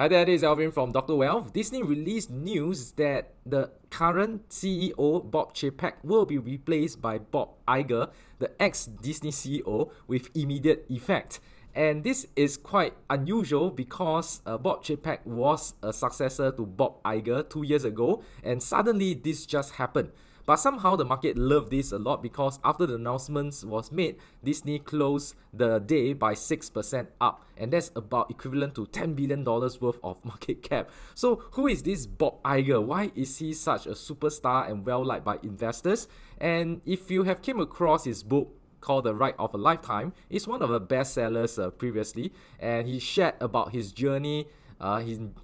Hi there, this is Alvin from Dr. Wealth. Disney released news that the current CEO, Bob Chapek, will be replaced by Bob Iger, the ex-Disney CEO, with immediate effect. And this is quite unusual because Bob Chapek was a successor to Bob Iger 2 years ago, and suddenly this just happened. But somehow the market loved this a lot because after the announcements was made, Disney closed the day by 6% up, and that's about equivalent to $10 billion worth of market cap. So who is this Bob Iger? Why is he such a superstar and well liked by investors? And if you have came across his book called The Ride of a Lifetime, it's one of the best sellers previously, and he shared about his journey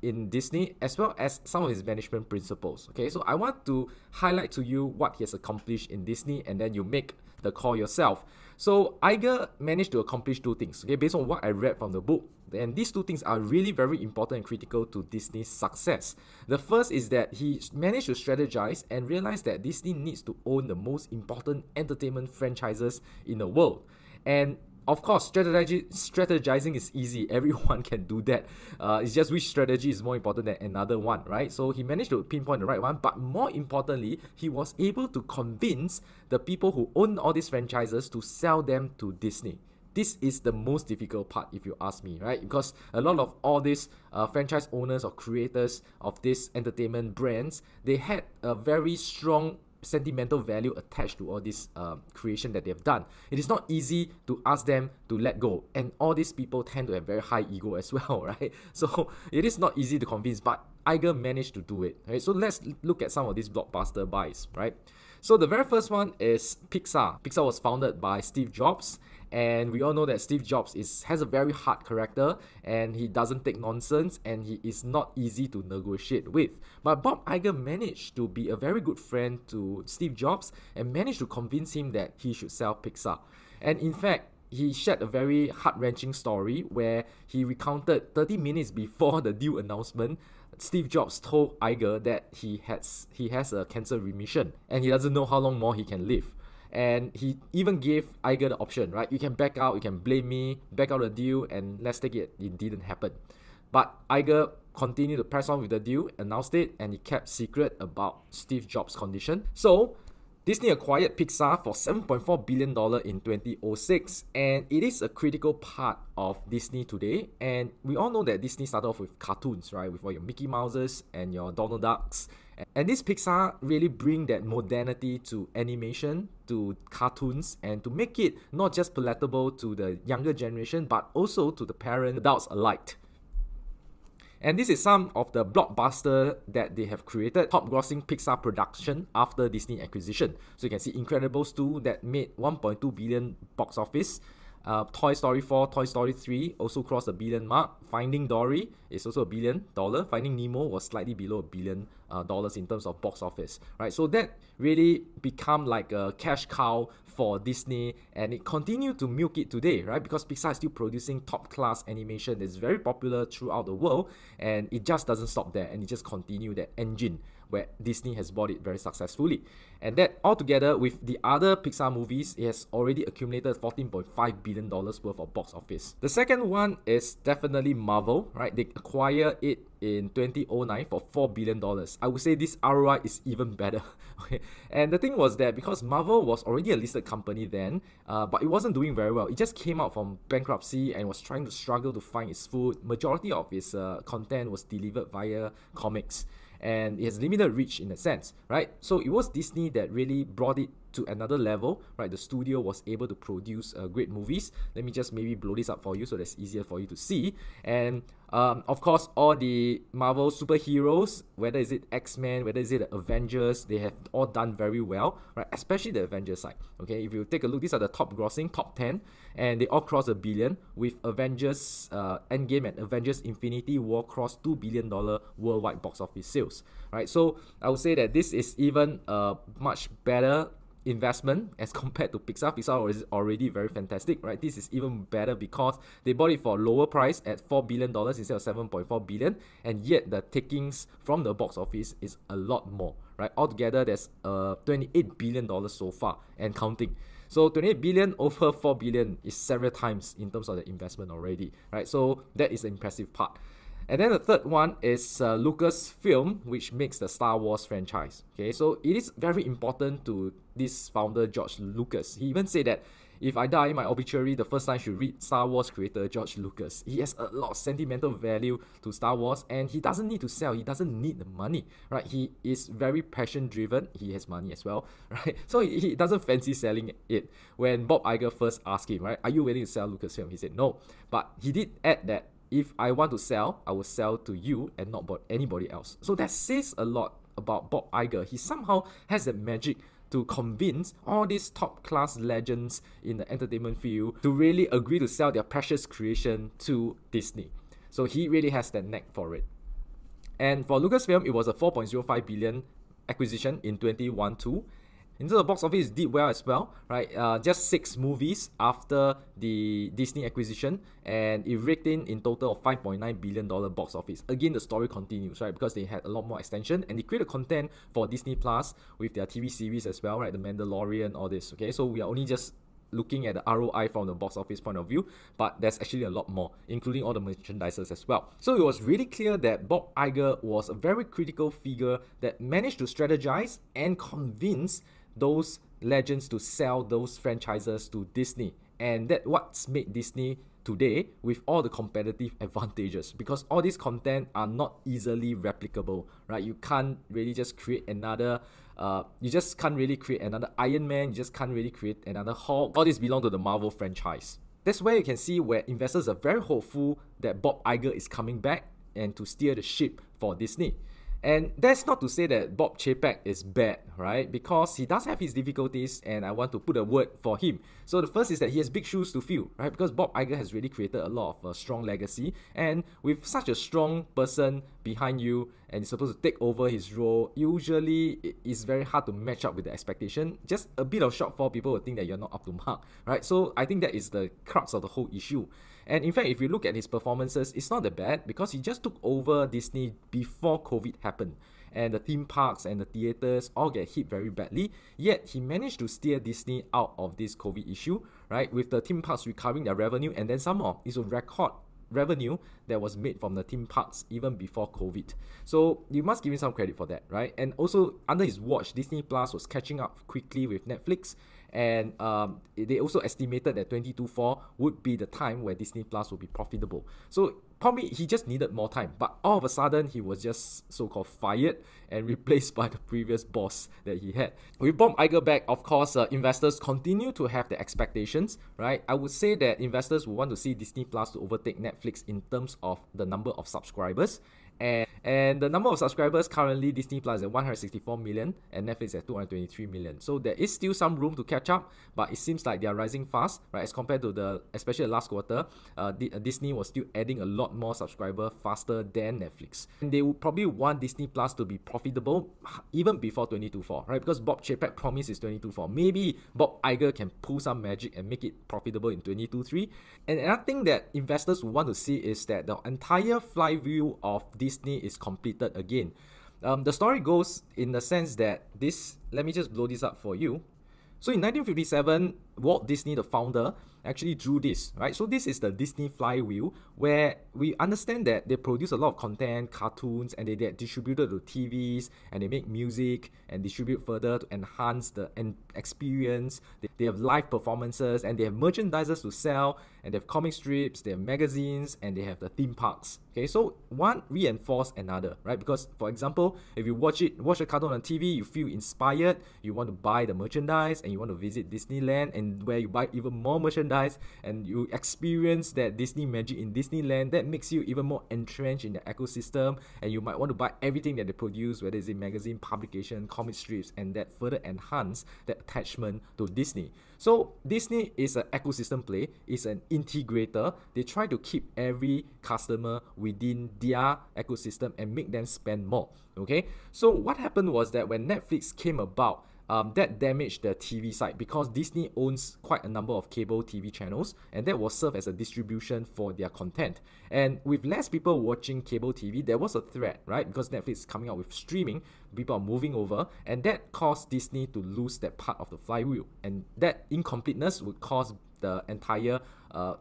in Disney, as well as some of his management principles. Okay, so I want to highlight to you what he has accomplished in Disney, and then you make the call yourself. So Iger managed to accomplish two things, okay, based on what I read from the book. And these two things are really very important and critical to Disney's success. The first is that he managed to strategize and realize that Disney needs to own the most important entertainment franchises in the world. And of course, strategizing is easy. Everyone can do that. It's just which strategy is more important than another one, right? So he managed to pinpoint the right one. But more importantly, he was able to convince the people who own all these franchises to sell them to Disney. This is the most difficult part, if you ask me, right? Because a lot of all these franchise owners or creators of these entertainment brands, they had a very strong sentimental value attached to all this creation that they've done. It is not easy to ask them to let go, and all these people tend to have very high ego as well, right? So it is not easy to convince, but Iger managed to do it. Right? So let's look at some of these blockbuster buys, right? So the very first one is Pixar. Pixar was founded by Steve Jobs, and we all know that Steve Jobs has a very hard character, and he doesn't take nonsense, and he is not easy to negotiate with. But Bob Iger managed to be a very good friend to Steve Jobs and managed to convince him that he should sell Pixar. And in fact, he shared a very heart-wrenching story where he recounted 30 minutes before the deal announcement, Steve Jobs told Iger that he has a cancer remission and he doesn't know how long more he can live. And he even gave Iger the option, right? You can back out, you can blame me, back out the deal, and let's take it. It didn't happen. But Iger continued to press on with the deal, announced it, and he kept secret about Steve Jobs' condition. So Disney acquired Pixar for $7.4 billion in 2006, and it is a critical part of Disney today. And we all know that Disney started off with cartoons, right? With all your Mickey Mouses and your Donald Ducks. And this Pixar really bring that modernity to animation, to cartoons, and to make it not just palatable to the younger generation, but also to the parents, adults alike. And this is some of the blockbuster that they have created, top grossing Pixar production after Disney acquisition. So you can see Incredibles 2 that made 1.2 billion box office. Toy Story 4, Toy Story 3 also crossed the billion mark. Finding Dory is also $1 billion. Finding Nemo was slightly below $1 billion in terms of box office, right? So that really become like a cash cow for Disney, and it continued to milk it today, right? Because Pixar is still producing top-class animation that's very popular throughout the world, and it just doesn't stop there, and it just continue that engine where Disney has bought it very successfully. And that altogether with the other Pixar movies, it has already accumulated $14.5 billion worth of box office. The second one is definitely Marvel, right? They acquired it in 2009 for $4 billion. I would say this ROI is even better. Okay, and the thing was that because Marvel was already a listed company then, but it wasn't doing very well. It just came out from bankruptcy and was trying to struggle to find its food. Majority of its content was delivered via comics, and it has limited reach in a sense, right? So it was Disney that really brought it to another level, right? The studio was able to produce great movies. Let me just maybe blow this up for you so that's easier for you to see. And of course, all the Marvel superheroes, whether is it X-Men, whether is it the Avengers, they have all done very well, right? Especially the Avengers side. Okay, if you take a look, these are the top grossing, top 10, and they all cross $1 billion, with Avengers Endgame and Avengers Infinity War cross $2 billion worldwide box office sales, right? So I would say that this is even a much better investment as compared to Pixar. Pixar is already very fantastic, right? This is even better because they bought it for a lower price at $4 billion instead of $7.4 billion, and yet the takings from the box office is a lot more, right? Altogether, there's $28 billion so far and counting. So 28 billion over 4 billion is several times in terms of the investment already, right? So that is the impressive part. And then the third one is Lucasfilm, which makes the Star Wars franchise. Okay, so it is very important to this founder, George Lucas. He even said that if I die, my obituary, the first time should read Star Wars creator George Lucas. He has a lot of sentimental value to Star Wars, and he doesn't need to sell. He doesn't need the money, right? He is very passion driven. He has money as well, right? So he doesn't fancy selling it. When Bob Iger first asked him, right, are you willing to sell Lucasfilm? He said no, but he did add that if I want to sell, I will sell to you and not anybody else. So that says a lot about Bob Iger. He somehow has that magic to convince all these top-class legends in the entertainment field to really agree to sell their precious creation to Disney. So he really has that knack for it. And for Lucasfilm, it was a 4.05 billion acquisition in 2012. In terms of box office, it did well as well, right? Just 6 movies after the Disney acquisition, and it raked in total of $5.9 billion box office. Again, the story continues, right? Because they had a lot more extension, and they created content for Disney Plus with their TV series as well, right? The Mandalorian, all this, okay? So we are only just looking at the ROI from the box office point of view, but there's actually a lot more, including all the merchandises as well. So it was really clear that Bob Iger was a very critical figure that managed to strategize and convince those legends to sell those franchises to Disney. And that's what's made Disney today with all the competitive advantages, because all these content are not easily replicable, right? You can't really just create another you just can't really create another Iron Man, you just can't really create another Hulk. All these belong to the Marvel franchise. That's where you can see where investors are very hopeful that Bob Iger is coming back and to steer the ship for Disney. And that's not to say that Bob Chapek is bad, right? Because he does have his difficulties, and I want to put a word for him. So the first is that he has big shoes to fill, right? Because Bob Iger has really created a lot of strong legacy, and with such a strong person behind you and you're supposed to take over his role, usually it is very hard to match up with the expectation. Just a bit of shortfall, people will think that you're not up to mark, right? So I think that is the crux of the whole issue. And in fact, if you look at his performances, it's not that bad because he just took over Disney before COVID happened. And the theme parks and the theaters all get hit very badly. Yet, he managed to steer Disney out of this COVID issue, right? With the theme parks recovering their revenue and then some more. It's a record revenue that was made from the theme parks even before COVID. So you must give him some credit for that, right? And also, under his watch, Disney Plus was catching up quickly with Netflix. And they also estimated that 2024 would be the time where Disney Plus will be profitable. So probably he just needed more time. But all of a sudden, he was just so-called fired and replaced by the previous boss that he had. With Bob Iger back, of course, investors continue to have their expectations, right? I would say that investors will want to see Disney Plus to overtake Netflix in terms of the number of subscribers. And the number of subscribers currently, Disney Plus is at 164 million and Netflix at 223 million. So there is still some room to catch up, but it seems like they are rising fast, right? As compared to especially the last quarter, Disney was still adding a lot more subscribers faster than Netflix. And they would probably want Disney Plus to be profitable even before 2024, right? Because Bob Chapek promised is 2024. Maybe Bob Iger can pull some magic and make it profitable in 2023. And another thing that investors would want to see is that the entire flywheel of Disney is completed again. The story goes in the sense that let me just blow this up for you. So in 1957, Walt Disney, the founder, actually drew this, right? So this is the Disney flywheel, where we understand that they produce a lot of content, cartoons, and they get distributed to TVs, and they make music and distribute further to enhance the experience. They have live performances, and they have merchandises to sell, and they have comic strips, they have magazines, and they have the theme parks. Okay, so one reinforce another, right? Because, for example, if you watch a cartoon on TV, you feel inspired, you want to buy the merchandise, and you want to visit Disneyland, and where you buy even more merchandise, and you experience that Disney magic in Disneyland, that makes you even more entrenched in the ecosystem, and you might want to buy everything that they produce, whether it's a magazine, publication, comic strips, and that further enhance that attachment to Disney. So Disney is an ecosystem play, is an integrator. They try to keep every customer within their ecosystem and make them spend more. Okay, so what happened was that when Netflix came about, that damaged the TV side because Disney owns quite a number of cable TV channels, and that will serve as a distribution for their content. And with less people watching cable TV, there was a threat, right? Because Netflix is coming out with streaming, people are moving over, and that caused Disney to lose that part of the flywheel. And that incompleteness would cause the entire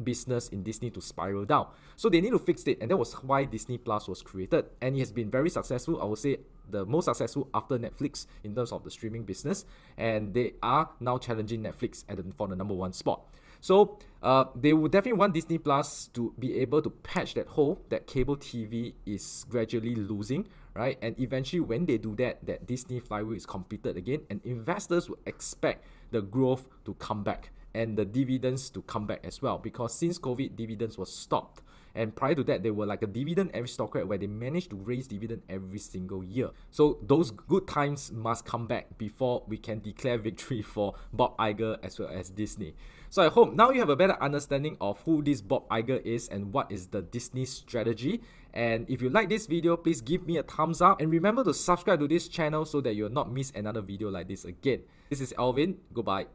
business in Disney to spiral down. So they need to fix it, and that was why Disney Plus was created, and it has been very successful. I would say the most successful after Netflix in terms of the streaming business, and they are now challenging Netflix for the #1 spot. So they will definitely want Disney Plus to be able to patch that hole that cable TV is gradually losing, right? And eventually when they do that, that Disney flywheel is completed again, and investors will expect the growth to come back and the dividends to come back as well, because since COVID, dividends was stopped. And prior to that, they were like a dividend aristocrat where they managed to raise dividend every single year. So those good times must come back before we can declare victory for Bob Iger as well as Disney. So I hope now you have a better understanding of who this Bob Iger is and what is the Disney strategy. And if you like this video, please give me a thumbs up. And remember to subscribe to this channel so that you'll not miss another video like this again. This is Alvin. Goodbye.